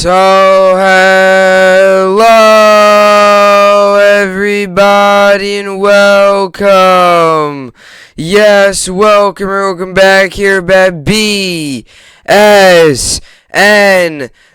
So, hello everybody and welcome. Yes, welcome back here at BSN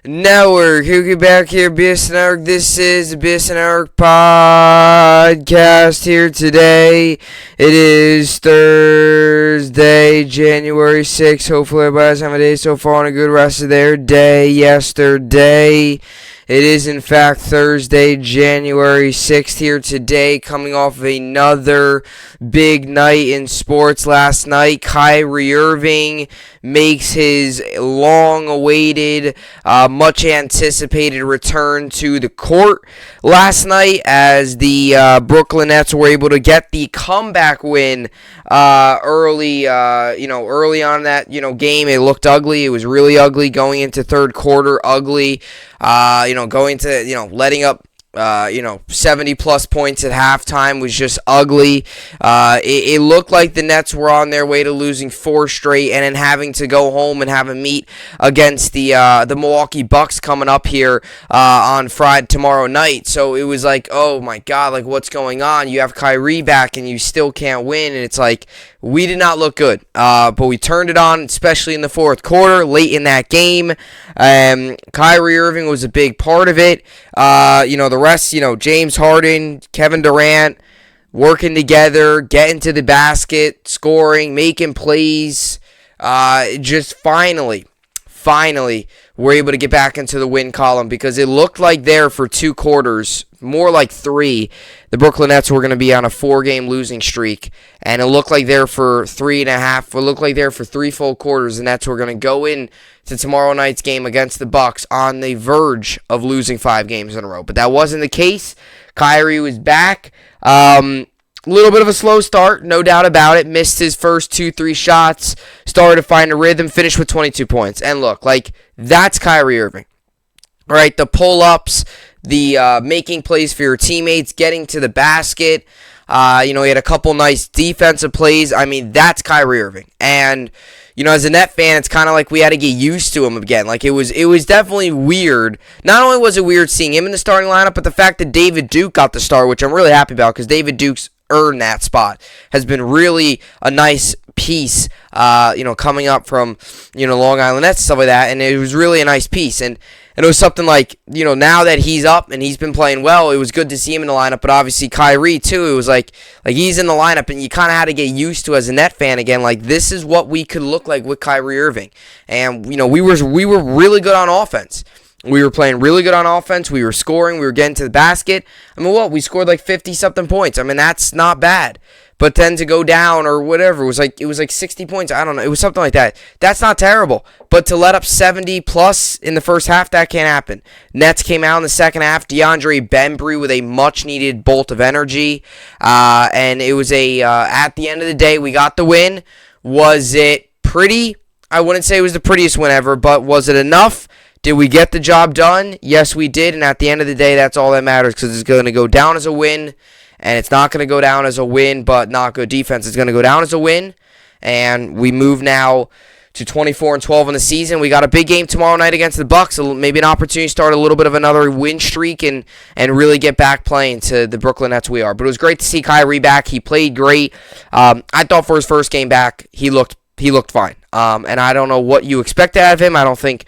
Network. Who back here, BSN Network. This is the BSN Network podcast here today. It is Thursday, January 6th. Hopefully everybody's having a day so far and a good rest of their day yesterday. It is, in fact, Thursday, January 6th here today, coming off of another big night in sports last night. Kyrie Irving makes his long-awaited, much-anticipated return to the court last night as the Brooklyn Nets were able to get the comeback win early on in that game. It looked ugly. It was really ugly going into third quarter. Ugly. Going to, letting up, 70-plus points at halftime was just ugly. It looked like the Nets were on their way to losing 4 straight and then having to go home and have a meet against the Milwaukee Bucks coming up here on Friday tomorrow night. So it was like, oh my God, like what's going on? You have Kyrie back and you still can't win, and it's like we did not look good. But we turned it on, especially in the fourth quarter, late in that game. Kyrie Irving was a big part of it. The rest, James Harden, Kevin Durant, working together, getting to the basket, scoring, making plays. Just finally, we're able to get back into the win column because it looked like there for 2 quarters, more like 3, the Brooklyn Nets were going to be on a 4-game losing streak, and it looked like there for 3.5. It looked like there for 3 full quarters, the Nets were going to go in to tomorrow night's game against the Bucks on the verge of losing 5 games in a row. But that wasn't the case. Kyrie was back. A little bit of a slow start, no doubt about it. Missed his first 2-3 shots. Started to find a rhythm. Finished with 22 points. And look, that's Kyrie Irving. All right, the pull-ups, the making plays for your teammates, getting to the basket. He had a couple nice defensive plays. I mean, that's Kyrie Irving. And as a Net fan, it's kind of like we had to get used to him again. Like, it was definitely weird. Not only was it weird seeing him in the starting lineup, but the fact that David Duke got the start, which I'm really happy about because David Duke's earned that spot, has been really a nice piece, coming up from, Long Island Nets and stuff like that, and it was really a nice piece. And it was something like, now that he's up and he's been playing well, it was good to see him in the lineup. But obviously Kyrie, too, it was like he's in the lineup, and you kind of had to get used to as a Net fan again. Like, this is what we could look like with Kyrie Irving. And, we were really good on offense. We were playing really good on offense. We were scoring. We were getting to the basket. I mean, we scored like 50-something points. I mean, that's not bad. But then to go down or whatever, it was like 60 points. I don't know. It was something like that. That's not terrible. But to let up 70-plus in the first half, that can't happen. Nets came out in the second half. DeAndre Bembry with a much-needed bolt of energy. And it was at the end of the day, we got the win. Was it pretty? I wouldn't say it was the prettiest win ever, but was it enough? Did we get the job done? Yes, we did. And at the end of the day, that's all that matters because it's going to go down as a win. And it's not going to go down as a win, but not good defense. It's going to go down as a win. And we move now to 24-12 in the season. We got a big game tomorrow night against the Bucks. Maybe an opportunity to start a little bit of another win streak and really get back playing to the Brooklyn Nets we are. But it was great to see Kyrie back. He played great. I thought for his first game back, he looked fine. And I don't know what you expect out of him. I don't think,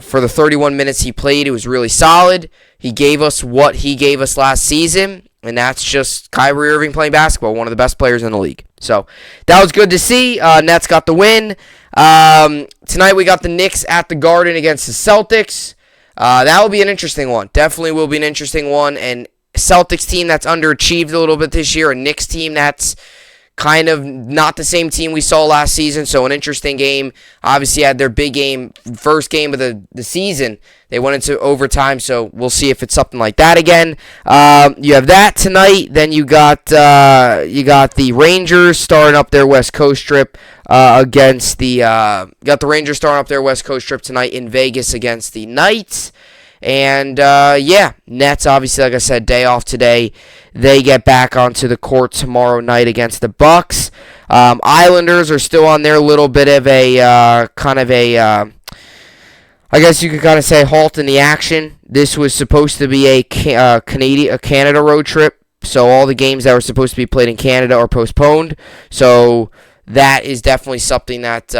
for the 31 minutes he played, it was really solid. He gave us what he gave us last season. And that's just Kyrie Irving playing basketball, one of the best players in the league. So that was good to see. Nets got the win. Tonight we got the Knicks at the Garden against the Celtics. That will be an interesting one. Definitely will be an interesting one. And Celtics team that's underachieved a little bit this year. A Knicks team that's kind of not the same team we saw last season, so an interesting game. Obviously had their big game, first game of the season. They went into overtime, so we'll see if it's something like that again. You have that tonight. Then you got the Rangers starting up their West Coast trip against the got the Rangers starting up their West Coast trip tonight in Vegas against the Knights. And, Nets, obviously, like I said, day off today. They get back onto the court tomorrow night against the Bucks. Islanders are still on their little bit of a, I guess you could kind of say, halt in the action. This was supposed to be a Canada road trip, so all the games that were supposed to be played in Canada are postponed. So that is definitely something that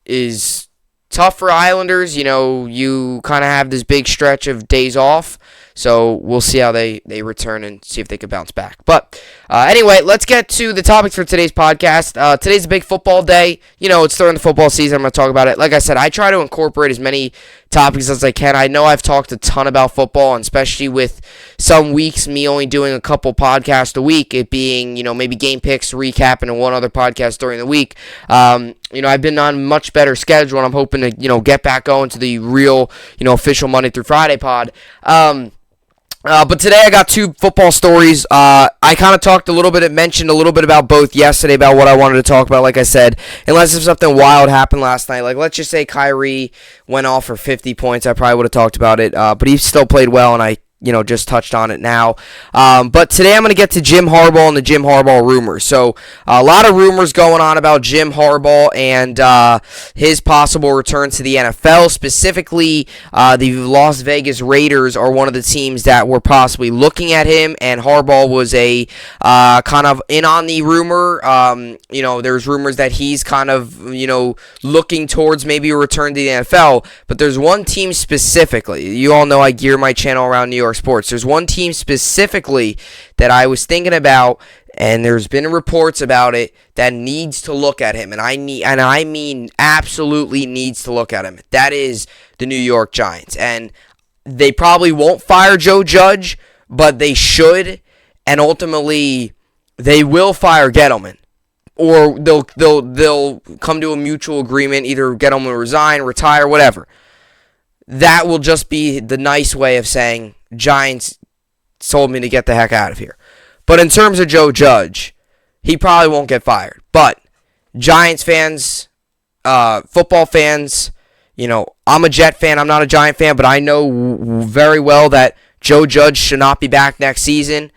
is tough for Islanders. You kind of have this big stretch of days off. So we'll see how they return and see if they can bounce back. But anyway, let's get to the topics for today's podcast. Today's a big football day. It's during the football season. I'm going to talk about it. Like I said, I try to incorporate as many topics as I can. I know I've talked a ton about football, and especially with some weeks, me only doing a couple podcasts a week, it being, maybe game picks, recap, and one other podcast during the week. I've been on a much better schedule, and I'm hoping to, get back going to the real, official Monday through Friday pod. But today I got two football stories. I kind of mentioned a little bit about both yesterday about what I wanted to talk about. Like I said, unless if something wild happened last night, like let's just say Kyrie went off for 50 points, I probably would have talked about it. But he still played well, and I just touched on it now. But today I'm going to get to Jim Harbaugh and the Jim Harbaugh rumors. So a lot of rumors going on about Jim Harbaugh and his possible return to the NFL. Specifically, the Las Vegas Raiders are one of the teams that were possibly looking at him, and Harbaugh was a kind of in on the rumor. There's rumors that he's kind of, looking towards maybe a return to the NFL. But there's one team specifically. You all know I gear my channel around New York sports. There's one team specifically that I was thinking about, and there's been reports about it, that needs to look at him, and I mean absolutely needs to look at him. That is the New York Giants, and they probably won't fire Joe Judge, but they should, and ultimately they will fire Gettleman, or they'll come to a mutual agreement, either Gettleman will resign, retire, whatever. That will just be the nice way of saying Giants told me to get the heck out of here. But in terms of Joe Judge, he probably won't get fired. But Giants fans, football fans, I'm a Jet fan. I'm not a Giant fan, but I know very well that Joe Judge should not be back next season.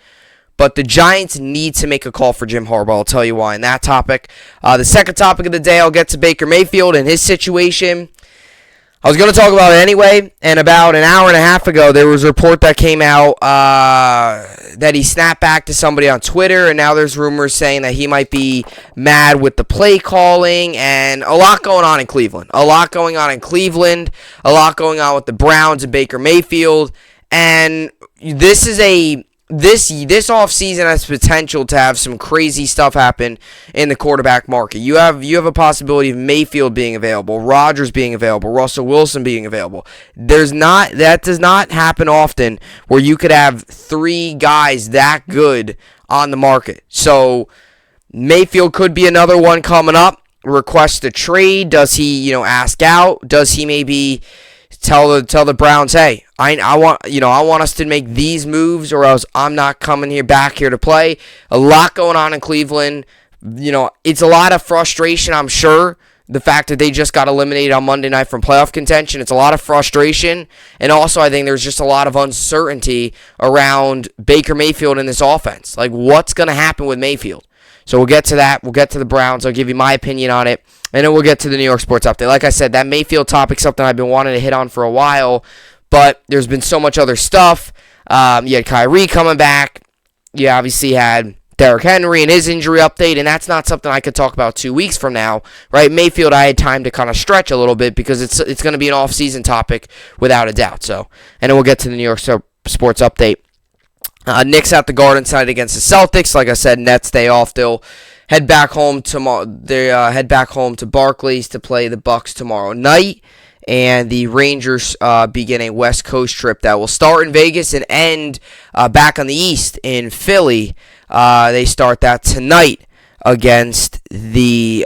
But the Giants need to make a call for Jim Harbaugh. I'll tell you why in that topic. The second topic of the day, I'll get to Baker Mayfield and his situation. I was going to talk about it anyway, and about an hour and a half ago, there was a report that came out that he snapped back to somebody on Twitter, and now there's rumors saying that he might be mad with the play calling, and a lot going on in Cleveland. A lot going on with the Browns and Baker Mayfield, and this offseason has potential to have some crazy stuff happen in the quarterback market. You have a possibility of Mayfield being available, Rodgers being available, Russell Wilson being available. That does not happen often where you could have three guys that good on the market. So Mayfield could be another one coming up. Request a trade. Does he, ask out? Does he maybe tell the Browns, hey, I want us to make these moves, or else I'm not coming back here to play. A lot going on in Cleveland. It's a lot of frustration, I'm sure. The fact that they just got eliminated on Monday night from playoff contention, it's a lot of frustration. And also, I think there's just a lot of uncertainty around Baker Mayfield in this offense. Like, what's going to happen with Mayfield? So we'll get to that. We'll get to the Browns. I'll give you my opinion on it. And then we'll get to the New York sports update. Like I said, that Mayfield topic's something I've been wanting to hit on for a while. But there's been so much other stuff. You had Kyrie coming back. You obviously had Derrick Henry and his injury update. And that's not something I could talk about 2 weeks from now. Right? Mayfield, I had time to kind of stretch a little bit because it's going to be an off-season topic without a doubt. So, and then we'll get to the New York sports update. Knicks at the Garden tonight against the Celtics. Like I said, Nets day off. They'll head back home tomorrow. They head back home to Barclays to play the Bucks tomorrow night. And the Rangers begin a West Coast trip that will start in Vegas and end back on the East in Philly. They start that tonight against the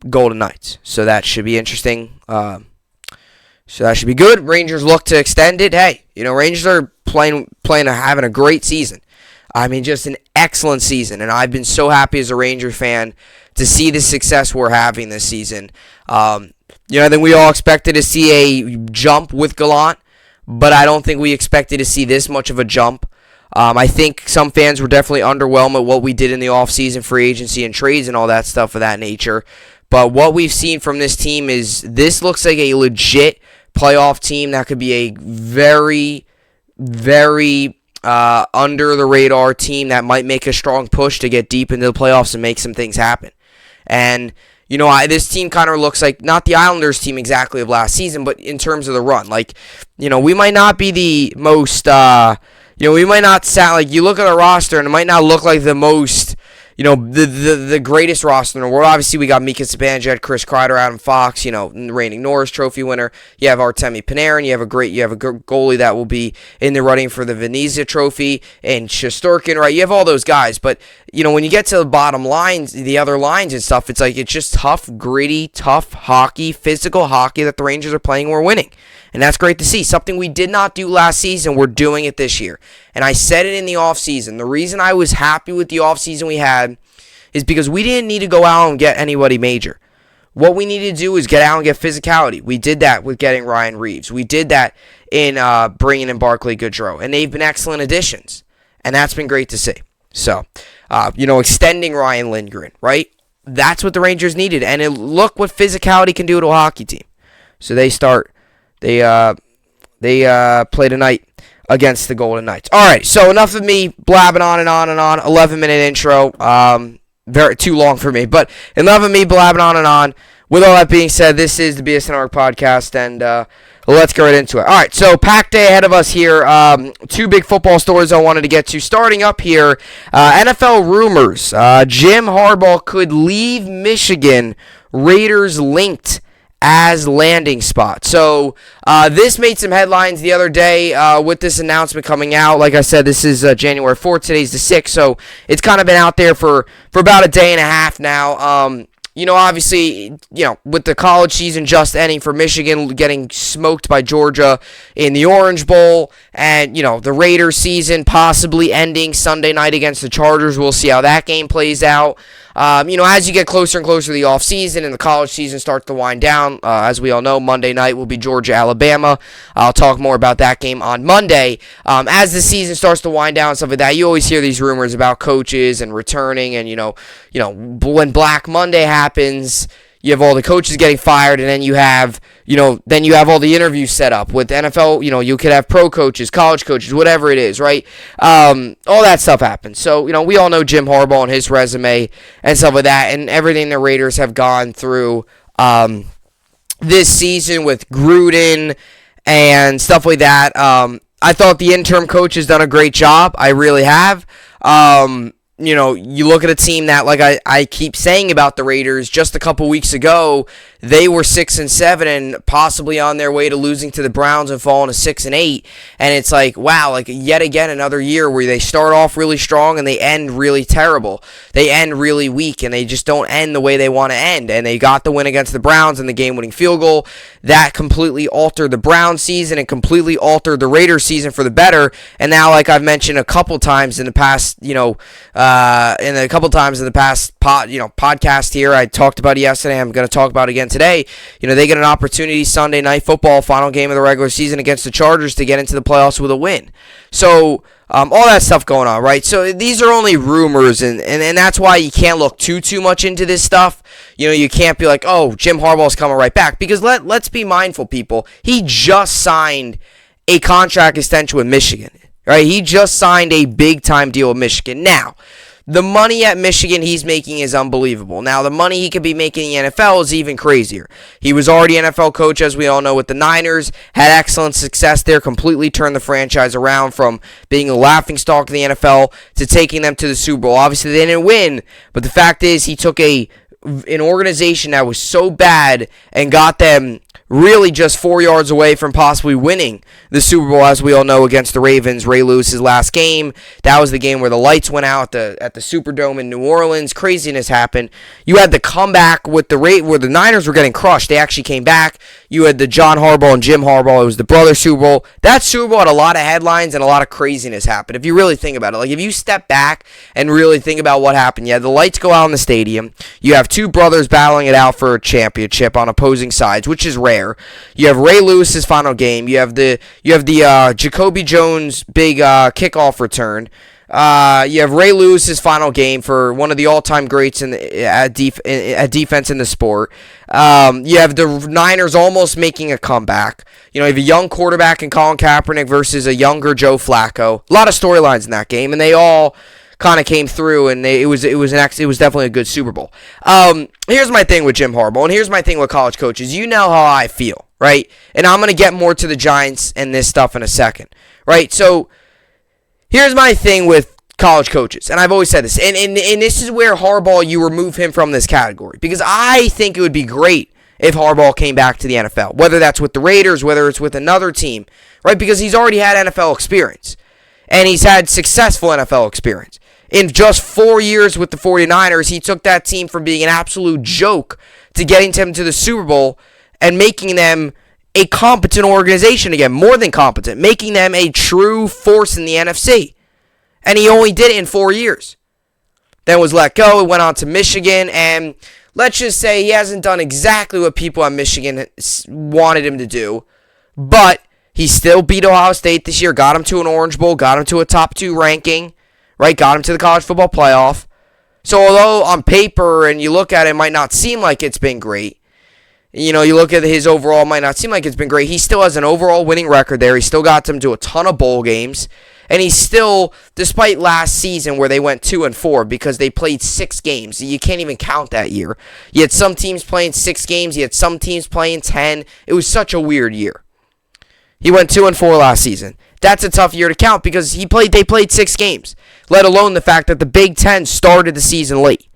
Golden Knights. So that should be interesting. So that should be good. Rangers look to extend it. Hey, Rangers are having a great season. I mean, just an excellent season. And I've been so happy as a Ranger fan to see the success we're having this season. I think we all expected to see a jump with Gallant, but I don't think we expected to see this much of a jump. I think some fans were definitely underwhelmed at what we did in the offseason, free agency and trades and all that stuff of that nature. But what we've seen from this team is this looks like a legit playoff team that could be a very, very under the radar team that might make a strong push to get deep into the playoffs and make some things happen. And this team kind of looks like not the Islanders team exactly of last season, but in terms of the run, we might not be the most we might not sound like, you look at the roster and it might not look like the most the greatest roster in the world. Obviously, we got Mika Zibanejad, Chris Kreider, Adam Fox, reigning Norris Trophy winner. You have Artemi Panarin. You have a goalie that will be in the running for the Venezia Trophy, and Shesterkin, right? You have all those guys, but when you get to the bottom lines, the other lines and stuff, it's just tough, gritty, tough hockey, physical hockey that the Rangers are playing. We're winning. And that's great to see. Something we did not do last season, we're doing it this year. And I said it in the offseason. The reason I was happy with the offseason we had is because we didn't need to go out and get anybody major. What we needed to do is get out and get physicality. We did that with getting Ryan Reeves. We did that in bringing in Barclay Goodrow. And they've been excellent additions. And that's been great to see. So, extending Ryan Lindgren, right? That's what the Rangers needed. And look what physicality can do to a hockey team. So they play tonight against the Golden Knights. All right, so enough of me blabbing on and on and on. 11-minute intro, very too long for me, but enough of me blabbing on and on. With all that being said, this is the BSN podcast, and let's get right into it. All right, so packed day ahead of us here. Two big football stories I wanted to get to. Starting up here, NFL rumors. Jim Harbaugh could leave Michigan. Raiders linked as landing spot. So this made some headlines the other day with this announcement coming out. Like I said, this is January 4th. Today's the 6th, so it's kind of been out there for about a day and a half now. Obviously, with the college season just ending for Michigan, getting smoked by Georgia in the Orange Bowl, and, the Raiders season possibly ending Sunday night against the Chargers. We'll see how that game plays out. As you get closer and closer to the offseason and the college season starts to wind down, as we all know, Monday night will be Georgia-Alabama. I'll talk more about that game on Monday. As the season starts to wind down and stuff like that, you always hear these rumors about coaches and returning, and, when Black Monday happens, you have all the coaches getting fired, and then you have all the interviews set up with NFL. You could have pro coaches, college coaches, whatever it is, right? All that stuff happens. So, we all know Jim Harbaugh and his resume and stuff like that, and everything the Raiders have gone through this season with Gruden and stuff like that. I thought the interim coach has done a great job. I really have. You look at a team that, like I keep saying about the Raiders, just a couple weeks ago, they were 6-7 and possibly on their way to losing to the Browns and falling to 6-8. And it's like, wow, yet again another year where they start off really strong and they end really terrible. They end really weak and they just don't end the way they want to end. And they got the win against the Browns and the game-winning field goal. That completely altered the Browns season and completely altered the Raiders season for the better. And now, like I've mentioned a couple times in the past, podcast here, I talked about it yesterday, I'm going to talk about it again today. They get an opportunity Sunday night football, final game of the regular season against the Chargers to get into the playoffs with a win. So, all that stuff going on, right? So these are only rumors, and that's why you can't look too much into this stuff. You can't be like, oh, Jim Harbaugh's coming right back, because let's be mindful, people. He just signed a contract extension with Michigan, right? He just signed a big-time deal with Michigan. Now, the money at Michigan he's making is unbelievable. Now, the money he could be making in the NFL is even crazier. He was already an NFL coach, as we all know, with the Niners, had excellent success there, completely turned the franchise around from being a laughingstock of the NFL to taking them to the Super Bowl. Obviously, they didn't win, but the fact is he took an organization that was so bad and got them really just 4 yards away from possibly winning the Super Bowl, as we all know, against the Ravens. Ray Lewis's last game. That was the game where the lights went out at the Superdome in New Orleans. Craziness happened. You had the comeback with where the Niners were getting crushed. They actually came back. You had the John Harbaugh and Jim Harbaugh. It was the brother Super Bowl. That Super Bowl had a lot of headlines and a lot of craziness happen. If you really think about it, if you step back and really think about what happened, you had the lights go out in the stadium. You have two brothers battling it out for a championship on opposing sides, which is rare. You have Ray Lewis's final game. You have the Jacoby Jones big kickoff return. You have Ray Lewis's final game for one of the all-time greats at defense in the sport. You have the Niners almost making a comeback. You have a young quarterback in Colin Kaepernick versus a younger Joe Flacco. A lot of storylines in that game, and they all kind of came through, and it was definitely a good Super Bowl. Here's my thing with Jim Harbaugh, and here's my thing with college coaches. You know how I feel, right? And I'm going to get more to the Giants and this stuff in a second, right? So here's my thing with college coaches, and I've always said this, and this is where Harbaugh, you remove him from this category, because I think it would be great if Harbaugh came back to the NFL, whether that's with the Raiders, whether it's with another team, right? Because he's already had NFL experience, and he's had successful NFL experience. In just 4 years with the 49ers, he took that team from being an absolute joke to getting them to the Super Bowl and making them a competent organization again, more than competent, making them a true force in the NFC. And he only did it in 4 years. Then was let go, went on to Michigan, and let's just say he hasn't done exactly what people at Michigan wanted him to do, but he still beat Ohio State this year, got him to an Orange Bowl, got him to a top 2 ranking, right? Got him to the college football playoff. So although on paper and you look at it, it might not seem like it's been great. You look at his overall, it might not seem like it's been great. He still has an overall winning record there. He still got them to a ton of bowl games. And he's still, despite last season where they went 2-4 because they played 6 games. You can't even count that year. You had some teams playing 6 games. You had some teams playing 10. It was such a weird year. He went 2-4 last season. That's a tough year to count because they played 6 games, let alone the fact that the Big Ten started the season late.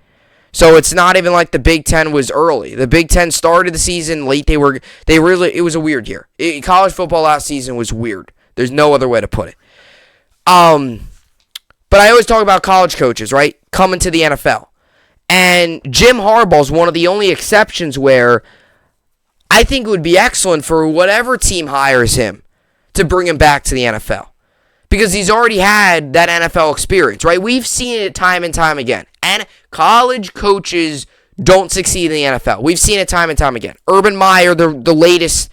So it's not even like the Big Ten was early. The Big Ten started the season late. It was a weird year. College football last season was weird. There's no other way to put it. But I always talk about college coaches, right, coming to the NFL. And Jim Harbaugh is one of the only exceptions where I think it would be excellent for whatever team hires him to bring him back to the NFL. Because he's already had that NFL experience, right? We've seen it time and time again. And college coaches don't succeed in the NFL. We've seen it time and time again. Urban Meyer, the latest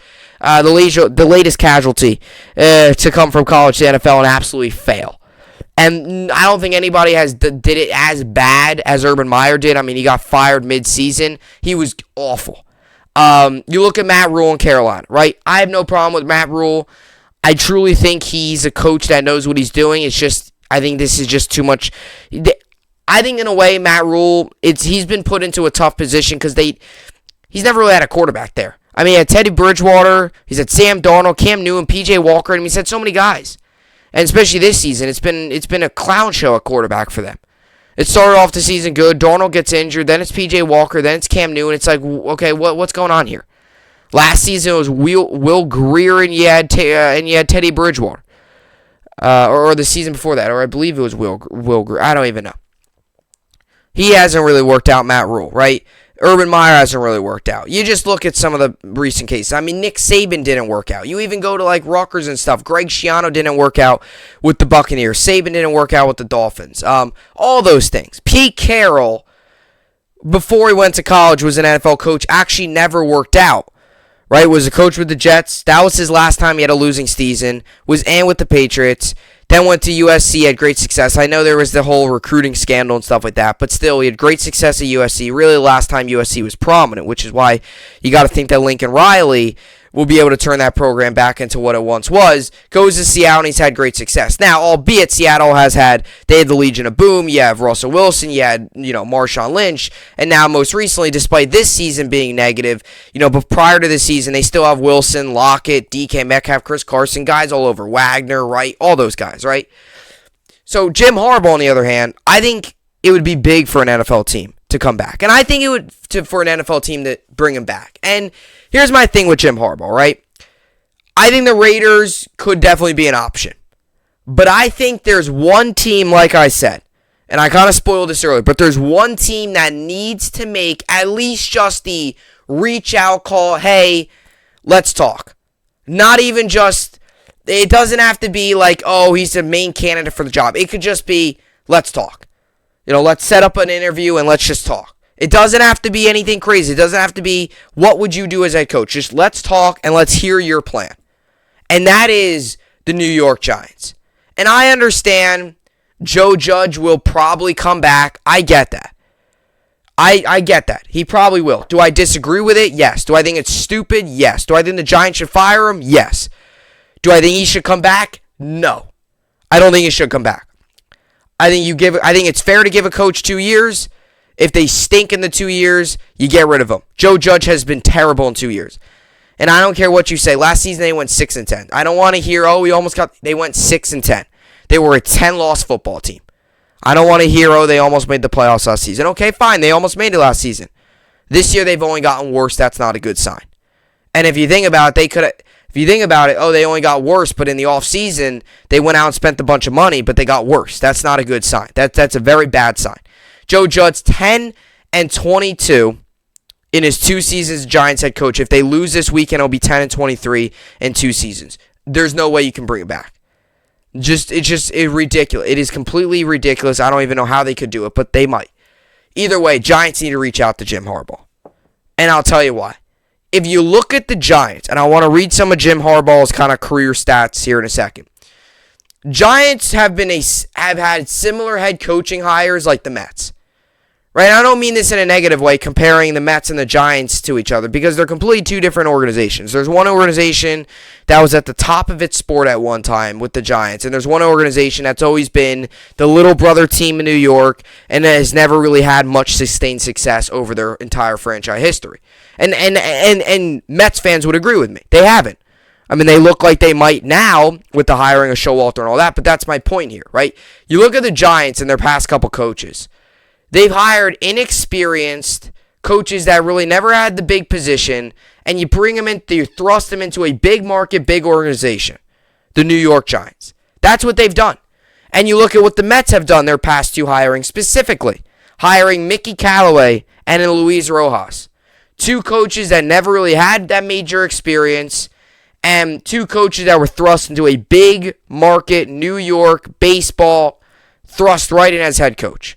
casualty to come from college to the NFL and absolutely fail. And I don't think anybody did it as bad as Urban Meyer did. I mean, he got fired mid-season. He was awful. You look at Matt Rule in Carolina, right? I have no problem with Matt Rule. I truly think he's a coach that knows what he's doing. It's just, I think this is just too much. I think in a way, Matt Rule, he's been put into a tough position because he's never really had a quarterback there. I mean, he had Teddy Bridgewater, he's had Sam Darnold, Cam Newton, P.J. Walker, and he's had so many guys. And especially this season, it's been a clown show at quarterback for them. It started off the season good. Darnold gets injured. Then it's P.J. Walker. Then it's Cam Newton. It's like, okay, what's going on here? Last season it was Will Grier and you had Teddy Bridgewater, or the season before that, or I believe it was Will Grier. I don't even know. He hasn't really worked out. Matt Rule, right? Urban Meyer hasn't really worked out. You just look at some of the recent cases. I mean, Nick Saban didn't work out. You even go to like Rutgers and stuff. Greg Schiano didn't work out with the Buccaneers. Saban didn't work out with the Dolphins. All those things. Pete Carroll, before he went to college, was an NFL coach. Actually never worked out. Right, was a coach with the Jets. That was his last time he had a losing season. Was with the Patriots. Then went to USC, had great success. I know there was the whole recruiting scandal and stuff like that, but still, he had great success at USC. Really, the last time USC was prominent, which is why you got to think that Lincoln Riley will be able to turn that program back into what it once was. Goes to Seattle, and he's had great success. Now, albeit Seattle they had the Legion of Boom, you have Russell Wilson, you had, Marshawn Lynch, and now most recently, despite this season being negative, but prior to this season, they still have Wilson, Lockett, DK Metcalf, Chris Carson, guys all over, Wagner, right? All those guys, right? So Jim Harbaugh, on the other hand, I think it would be big for an NFL team to come back. And I think it would for an NFL team to bring him back. And here's my thing with Jim Harbaugh, right? I think the Raiders could definitely be an option. But I think there's one team, like I said, and I kind of spoiled this earlier, but there's one team that needs to make at least just the reach out call, hey, let's talk. Not even just, it doesn't have to be like, oh, he's the main candidate for the job. It could just be, let's talk. Let's set up an interview and let's just talk. It doesn't have to be anything crazy. It doesn't have to be, what would you do as head coach? Just let's talk and let's hear your plan. And that is the New York Giants. And I understand Joe Judge will probably come back. I get that. I get that. He probably will. Do I disagree with it? Yes. Do I think it's stupid? Yes. Do I think the Giants should fire him? Yes. Do I think he should come back? No. I don't think he should come back. I think it's fair to give a coach 2 years. If they stink in the 2 years, you get rid of them. Joe Judge has been terrible in 2 years. And I don't care what you say. Last season they went 6-10. I don't want to hear, they went 6-10. They were a 10-loss football team. I don't want to hear, they almost made the playoffs last season. Okay, fine. They almost made it last season. This year they've only gotten worse. That's not a good sign. And if you think about it, they only got worse, but in the offseason, they went out and spent a bunch of money, but they got worse. That's not a good sign. That's a very bad sign. Joe Judge, 10-22 in his 2 seasons as Giants head coach. If they lose this weekend, it'll be 10-23 in 2 seasons. There's no way you can bring it back. It's just ridiculous. It is completely ridiculous. I don't even know how they could do it, but they might. Either way, Giants need to reach out to Jim Harbaugh. And I'll tell you why. If you look at the Giants, and I want to read some of Jim Harbaugh's kind of career stats here in a second. Giants have had similar head coaching hires like the Mets. Right? I don't mean this in a negative way, comparing the Mets and the Giants to each other, because they're completely 2 different organizations. There's one organization that was at the top of its sport at one time with the Giants, and there's one organization that's always been the little brother team in New York and has never really had much sustained success over their entire franchise history. And Mets fans would agree with me. They haven't. I mean, they look like they might now with the hiring of Showalter and all that, but that's my point here, right? You look at the Giants and their past couple coaches. They've hired inexperienced coaches that really never had the big position, and you thrust them into a big market, big organization, the New York Giants. That's what they've done. And you look at what the Mets have done their past 2 hirings, specifically hiring Mickey Callaway and Luis Rojas. 2 coaches that never really had that major experience, and 2 coaches that were thrust into a big market, New York baseball, thrust right in as head coach.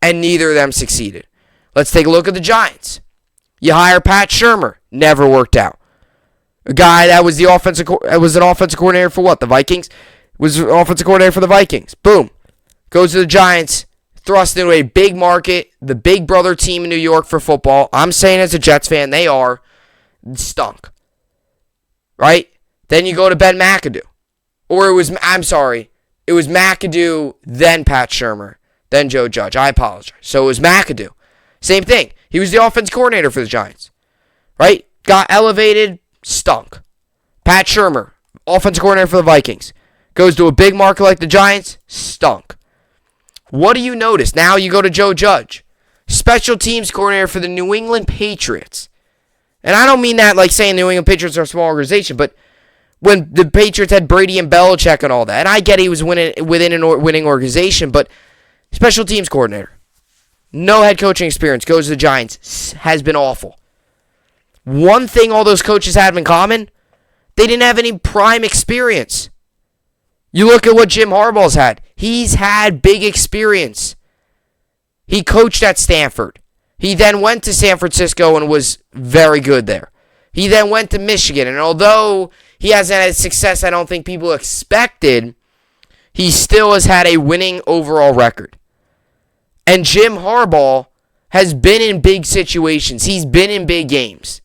And neither of them succeeded. Let's take a look at the Giants. You hire Pat Shurmur. Never worked out. A guy that was an offensive coordinator for what? The Vikings? Was an offensive coordinator for the Vikings. Boom. Goes to the Giants. Thrust into a big market. The big brother team in New York for football. I'm saying as a Jets fan, they are. Stunk. Right? Then you go to Ben McAdoo. It was McAdoo, then Pat Shurmur. Then Joe Judge. I apologize. So it was McAdoo. Same thing. He was the offense coordinator for the Giants. Right? Got elevated. Stunk. Pat Shurmur, offensive coordinator for the Vikings. Goes to a big market like the Giants. Stunk. What do you notice? Now you go to Joe Judge. Special teams coordinator for the New England Patriots. And I don't mean that like saying the New England Patriots are a small organization, but when the Patriots had Brady and Belichick and all that, and I get he was within a winning organization, but special teams coordinator. No head coaching experience. Goes to the Giants. Has been awful. One thing all those coaches have in common, they didn't have any prime experience. You look at what Jim Harbaugh's had. He's had big experience. He coached at Stanford. He then went to San Francisco and was very good there. He then went to Michigan, and although he hasn't had success I don't think people expected, he still has had a winning overall record. And Jim Harbaugh has been in big situations. He's been in big games.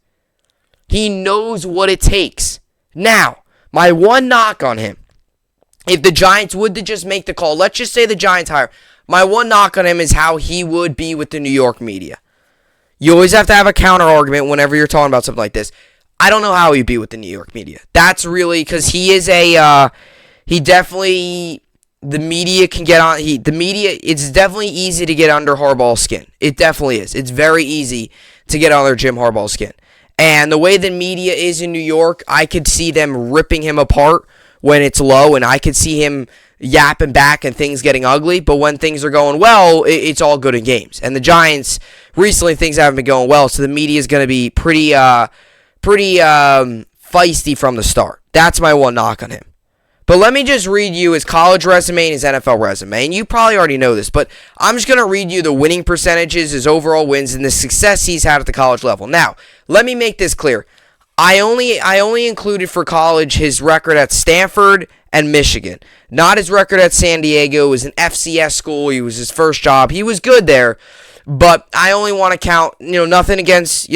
He knows what it takes. Now, my one knock on him, if the Giants would to just make the call, let's just say the Giants hire, my one knock on him is how he would be with the New York media. You always have to have a counter argument whenever you're talking about something like this. I don't know how he'd be with the New York media. That's really because he is he definitely, the media can get on, it's definitely easy to get under Harbaugh's skin. It definitely is. It's very easy to get under Jim Harbaugh's skin. And the way the media is in New York, I could see them ripping him apart when it's low, and I could see him yapping back and things getting ugly. But when things are going well, it's all good in games. And the Giants, recently things haven't been going well, so the media is going to be pretty feisty from the start. That's my one knock on him. But let me just read you his college resume and his NFL resume. And you probably already know this, but I'm just going to read you the winning percentages, his overall wins, and the success he's had at the college level. Now, let me make this clear. I only included for college his record at Stanford and Michigan. Not his record at San Diego. It was an FCS school. He was his first job. He was good there, but I only want to count, nothing against,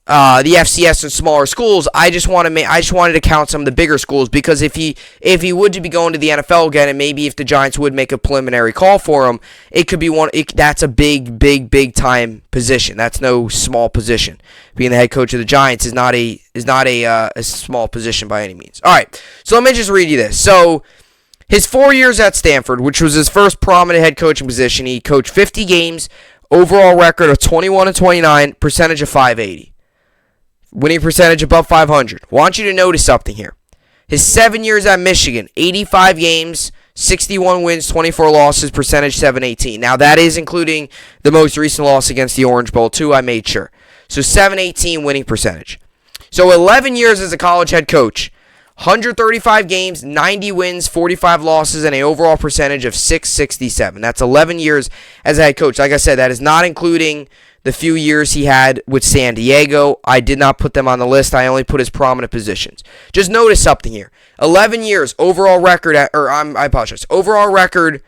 the FCS and smaller schools. I just wanted to count some of the bigger schools, because if he would to be going to the NFL again, and maybe if the Giants would make a preliminary call for him, it could be that's a big time position. That's no small position. Being the head coach of the Giants is not a small position by any means. All right, so let me just read you this. So his 4 years at Stanford, which was his first prominent head coaching position, he coached 50 games, overall record of 21-29, percentage of .580. Winning percentage above 500. Want you to notice something here. His 7 years at Michigan, 85 games, 61 wins, 24 losses, percentage .718. Now, that is including the most recent loss against the Orange Bowl, too, I made sure. So, .718 winning percentage. So, 11 years as a college head coach, 135 games, 90 wins, 45 losses, and an overall percentage of .667. That's 11 years as a head coach. Like I said, that is not including the few years he had with San Diego. I did not put them on the list. I only put his prominent positions. Just notice something here. 11 years, overall record, I apologize. Overall record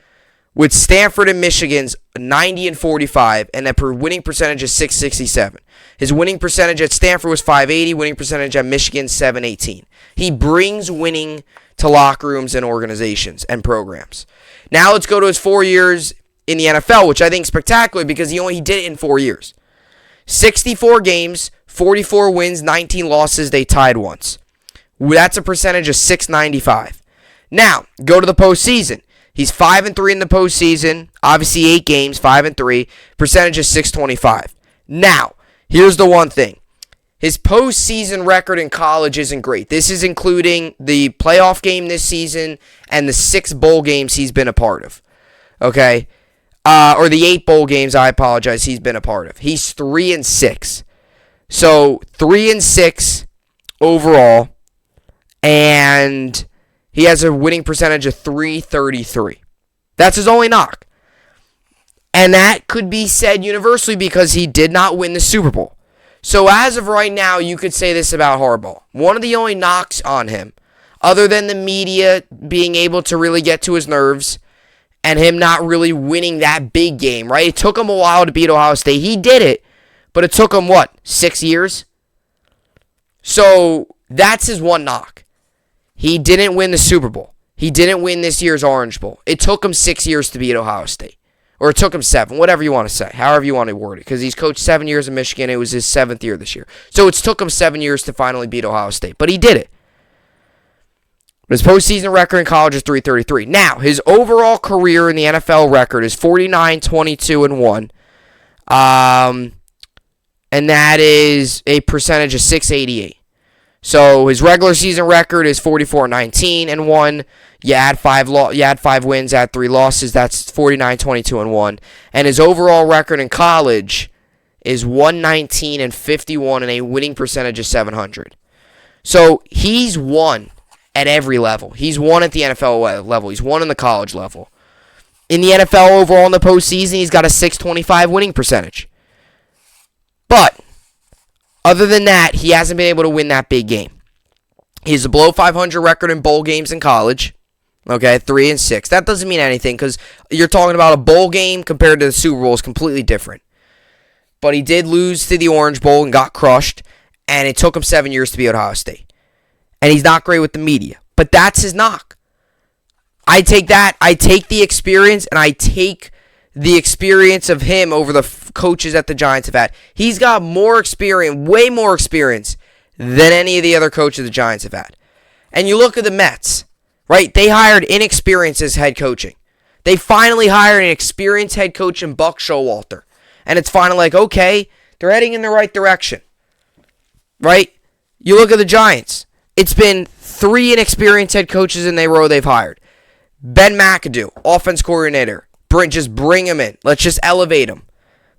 with Stanford and Michigan's 90-45, and that winning percentage is .667. His winning percentage at Stanford was .580, winning percentage at Michigan .718. He brings winning to locker rooms and organizations and programs. Now let's go to his 4 years in the NFL, which I think is spectacular because he did it in 4 years. 64 games, 44 wins, 19 losses. They tied once. That's a percentage of .695. Now, go to the postseason. He's 5-3 in the postseason. Obviously, 8 games, 5-3. Percentage is .625. Now, here's the one thing. His postseason record in college isn't great. This is including the playoff game this season and the 6 bowl games he's been a part of. Okay? Or the 8 bowl games, I apologize, he's been a part of. He's 3-6. So, 3-6 overall. And he has a winning percentage of .333. That's his only knock. And that could be said universally because he did not win the Super Bowl. So, as of right now, you could say this about Harbaugh. One of the only knocks on him, other than the media being able to really get to his nerves, and him not really winning that big game, right? It took him a while to beat Ohio State. He did it, but it took him, 6 years? So, that's his one knock. He didn't win the Super Bowl. He didn't win this year's Orange Bowl. It took him 6 years to beat Ohio State. Or it took him 7, whatever you want to say, however you want to word it. Because he's coached 7 years in Michigan. It was his 7th year this year. So, it took him 7 years to finally beat Ohio State. But he did it. His postseason record in college is .333. Now, his overall career in the NFL record is 49-22-1. And that is a percentage of .688. So, his regular season record is 44-19-1. You add 5 wins, add 3 losses, that's 49-22-1. And his overall record in college is 119-51 and a winning percentage of .700. So, he's won at every level. He's won at the NFL level. He's won in the college level. In the NFL overall in the postseason, he's got a .625 winning percentage. But, other than that, he hasn't been able to win that big game. He has a below .500 record in bowl games in college. Okay, 3-6. That doesn't mean anything because you're talking about a bowl game compared to the Super Bowl is completely different. But he did lose to the Orange Bowl and got crushed, and it took him 7 years to beat Ohio State. And he's not great with the media. But that's his knock. I take that. I take the experience, and I take the experience of him over the coaches that the Giants have had. He's got more experience, way more experience, than any of the other coaches the Giants have had. And you look at the Mets, right? They hired inexperienced as head coaching. They finally hired an experienced head coach in Buck Showalter. And it's finally like, okay, they're heading in the right direction. Right? You look at the Giants. It's been 3 inexperienced head coaches in a row they've hired. Ben McAdoo, offense coordinator. Just bring him in. Let's just elevate him.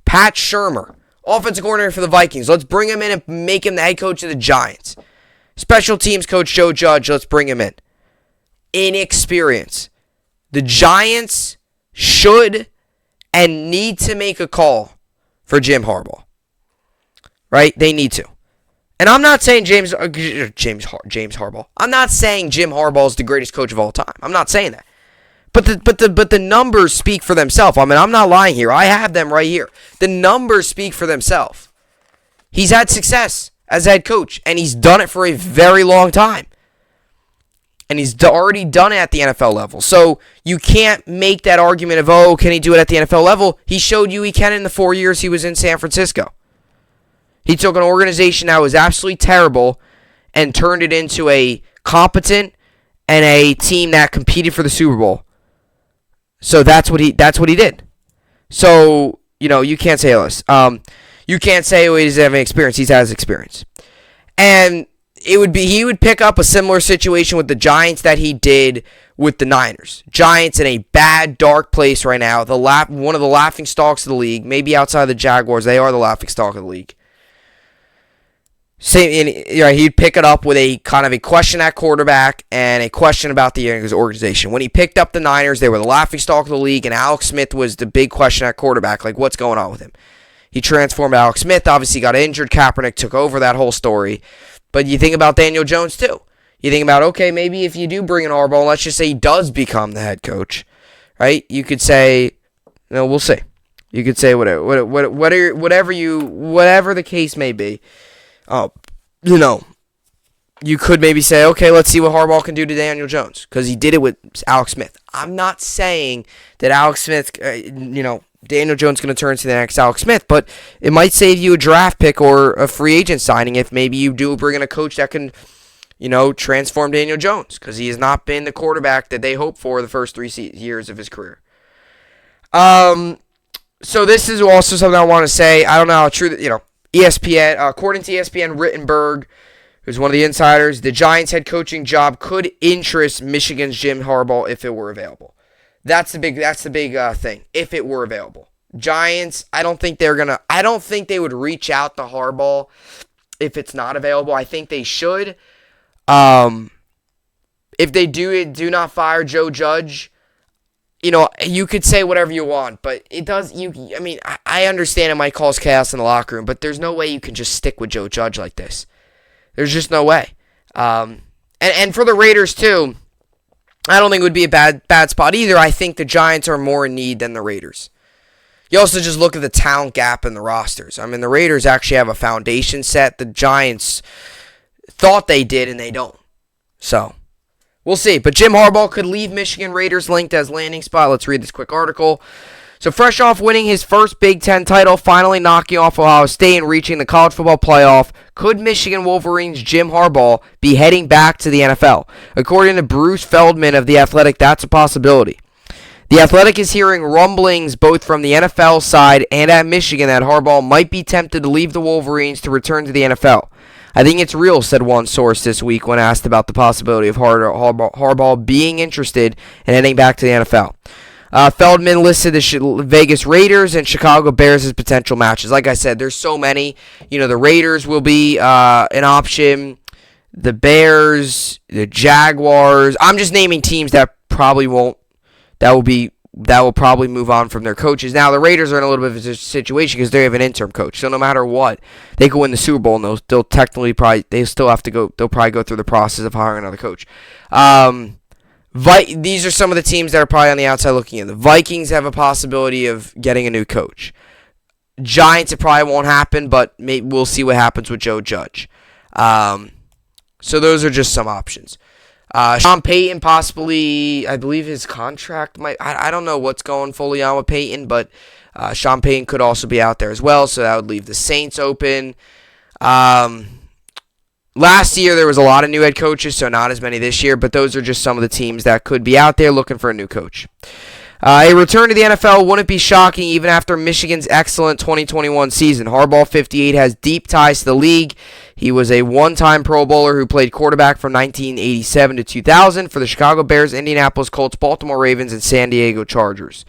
Pat Shurmur, offensive coordinator for the Vikings. Let's bring him in and make him the head coach of the Giants. Special teams coach Joe Judge. Let's bring him in. Inexperience. The Giants should and need to make a call for Jim Harbaugh. Right? They need to. And I'm not saying James Harbaugh. I'm not saying Jim Harbaugh is the greatest coach of all time. I'm not saying that. But the numbers speak for themselves. I mean, I'm not lying here. I have them right here. The numbers speak for themselves. He's had success as head coach, and he's done it for a very long time. And he's already done it at the NFL level. So you can't make that argument of, oh, can he do it at the NFL level? He showed you he can in the 4 years he was in San Francisco. He took an organization that was absolutely terrible and turned it into a competent and a team that competed for the Super Bowl. So that's what he did. So, you can't say this. You can't say, he doesn't have any experience. He has experience. And he would pick up a similar situation with the Giants that he did with the Niners. Giants in a bad, dark place right now. One of the laughing stocks of the league. Maybe outside of the Jaguars, they are the laughing stock of the league. He'd pick it up with a kind of a question at quarterback and a question about the organization. When he picked up the Niners, they were the laughingstock of the league, and Alex Smith was the big question at quarterback. Like, what's going on with him? He transformed Alex Smith. Obviously, got injured. Kaepernick took over that whole story. But you think about Daniel Jones, too. You think about, okay, maybe if you do bring in Harbaugh, let's just say he does become the head coach, right? You could say, we'll see. You could say whatever the case may be. You could maybe say, okay, let's see what Harbaugh can do to Daniel Jones, because he did it with Alex Smith. I'm not saying that Alex Smith, Daniel Jones is going to turn into the next Alex Smith, but it might save you a draft pick or a free agent signing if maybe you do bring in a coach that can, transform Daniel Jones, because he has not been the quarterback that they hoped for the first 3 years of his career. So this is also something I want to say. I don't know how true that, ESPN, according to ESPN, Rittenberg, who's one of the insiders, the Giants' head coaching job could interest Michigan's Jim Harbaugh if it were available. That's the big thing. If it were available, Giants, I don't think they would reach out to Harbaugh if it's not available. I think they should. If they do not fire Joe Judge, you could say whatever you want, but it does. I understand it might cause chaos in the locker room, but there's no way you can just stick with Joe Judge like this. There's just no way. And for the Raiders too, I don't think it would be a bad spot either. I think the Giants are more in need than the Raiders. You also just look at the talent gap in the rosters. I mean, the Raiders actually have a foundation set. The Giants thought they did, and they don't. So we'll see. But Jim Harbaugh could leave Michigan, Raiders linked as landing spot. Let's read this quick article. So fresh off winning his first Big Ten title, finally knocking off Ohio State and reaching the college football playoff, could Michigan Wolverines' Jim Harbaugh be heading back to the NFL? According to Bruce Feldman of The Athletic, that's a possibility. The Athletic is hearing rumblings both from the NFL side and at Michigan that Harbaugh might be tempted to leave the Wolverines to return to the NFL. I think it's real, said one source this week when asked about the possibility of Harbaugh being interested in heading back to the NFL. Feldman listed the Vegas Raiders and Chicago Bears as potential matches. Like I said, there's so many. The Raiders will be an option. The Bears, the Jaguars. I'm just naming teams that probably won't. That will probably move on from their coaches. Now, the Raiders are in a little bit of a situation because they have an interim coach. So no matter what, they could win the Super Bowl, and they'll technically still have to go. They'll probably go through the process of hiring another coach. These are some of the teams that are probably on the outside looking in. The Vikings have a possibility of getting a new coach. Giants, it probably won't happen, but we'll see what happens with Joe Judge. So those are just some options. Sean Payton possibly, I believe his contract might, I don't know what's going fully on with Payton, but Sean Payton could also be out there as well, so that would leave the Saints open. Last year, there was a lot of new head coaches, so not as many this year, but those are just some of the teams that could be out there looking for a new coach. A return to the NFL wouldn't be shocking even after Michigan's excellent 2021 season. Harbaugh, 58, has deep ties to the league. He was a one-time Pro Bowler who played quarterback from 1987 to 2000 for the Chicago Bears, Indianapolis Colts, Baltimore Ravens, and San Diego Chargers.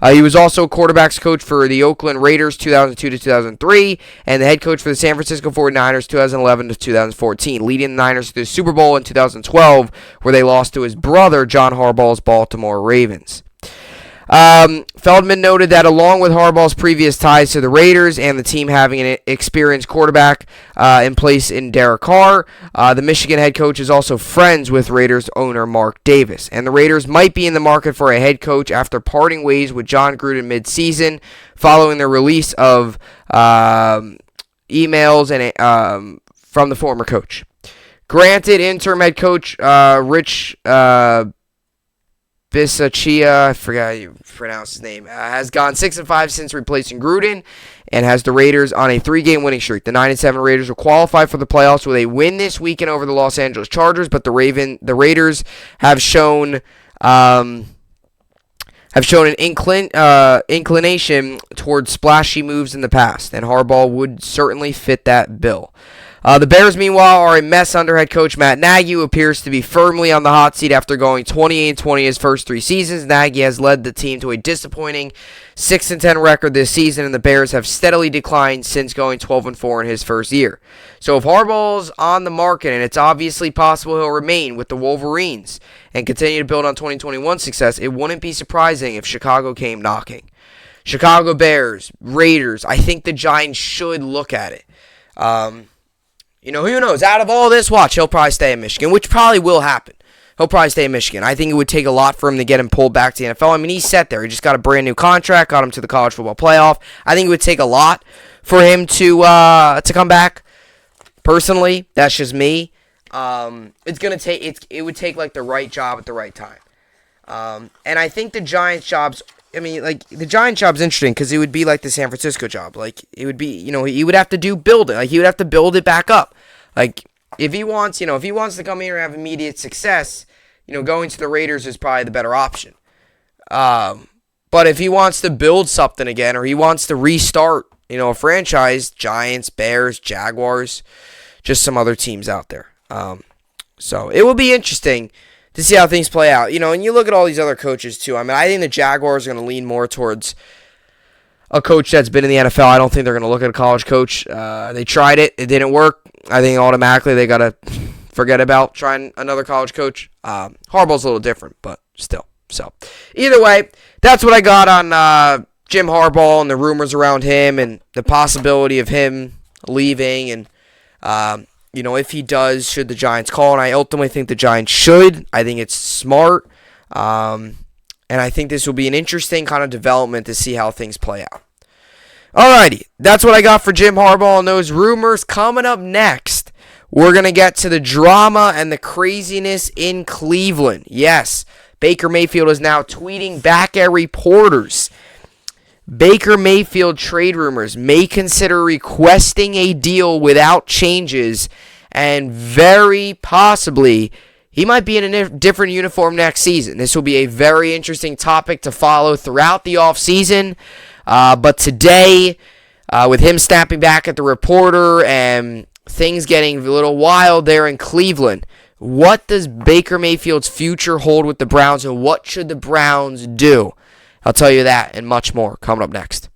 He was also quarterback's coach for the Oakland Raiders 2002 to 2003 and the head coach for the San Francisco 49ers 2011 to 2014, leading the Niners to the Super Bowl in 2012 where they lost to his brother John Harbaugh's Baltimore Ravens. Feldman noted that along with Harbaugh's previous ties to the Raiders and the team having an experienced quarterback in place in Derek Carr, the Michigan head coach is also friends with Raiders owner Mark Davis. And the Raiders might be in the market for a head coach after parting ways with John Gruden mid-season following the release of emails and from the former coach. Granted, interim head coach Rich Bisaccia, I forgot how you pronounce his name, has gone 6-5 since replacing Gruden and has the Raiders on a 3-game winning streak. The 9-7 Raiders will qualify for the playoffs with a win this weekend over the Los Angeles Chargers, but the Raiders have shown an inclination towards splashy moves in the past, and Harbaugh would certainly fit that bill. The Bears, meanwhile, are a mess under head coach Matt Nagy, who appears to be firmly on the hot seat after going 28-20 his first 3 seasons. Nagy has led the team to a disappointing 6-10 record this season, and the Bears have steadily declined since going 12-4 in his first year. So if Harbaugh's on the market, and it's obviously possible he'll remain with the Wolverines and continue to build on 2021 success, it wouldn't be surprising if Chicago came knocking. Chicago Bears, Raiders, I think the Giants should look at it. Who knows? Out of all this, watch, he'll probably stay in Michigan, which probably will happen. He'll probably stay in Michigan. I think it would take a lot for him to get him pulled back to the NFL. I mean, he's set there. He just got a brand new contract, got him to the college football playoff. I think it would take a lot for him to come back. Personally, that's just me. It would take like the right job at the right time. And I think the Giants job's. The Giant job's interesting because it would be like the San Francisco job. Like, it would be, he would have to build it. Like, he would have to build it back up. Like, if he wants to come here and have immediate success, going to the Raiders is probably the better option. But if he wants to build something again, or he wants to restart, a franchise, Giants, Bears, Jaguars, just some other teams out there. So it will be interesting to see how things play out. And you look at all these other coaches, too. I mean, I think the Jaguars are going to lean more towards a coach that's been in the NFL. I don't think they're going to look at a college coach. They tried it. It didn't work. I think automatically they got to forget about trying another college coach. Harbaugh's a little different, but still. So, either way, that's what I got on Jim Harbaugh and the rumors around him and the possibility of him leaving and if he does, should the Giants call? And I ultimately think the Giants should. I think it's smart. And I think this will be an interesting kind of development to see how things play out. Alrighty, that's what I got for Jim Harbaugh and those rumors. Coming up next, we're going to get to the drama and the craziness in Cleveland. Yes, Baker Mayfield is now tweeting back at reporters. Baker Mayfield trade rumors may consider requesting a deal without changes, and very possibly he might be in a different uniform next season. This will be a very interesting topic to follow throughout the offseason. But today, with him snapping back at the reporter and things getting a little wild there in Cleveland, what does Baker Mayfield's future hold with the Browns, and what should the Browns do? I'll tell you that and much more coming up next.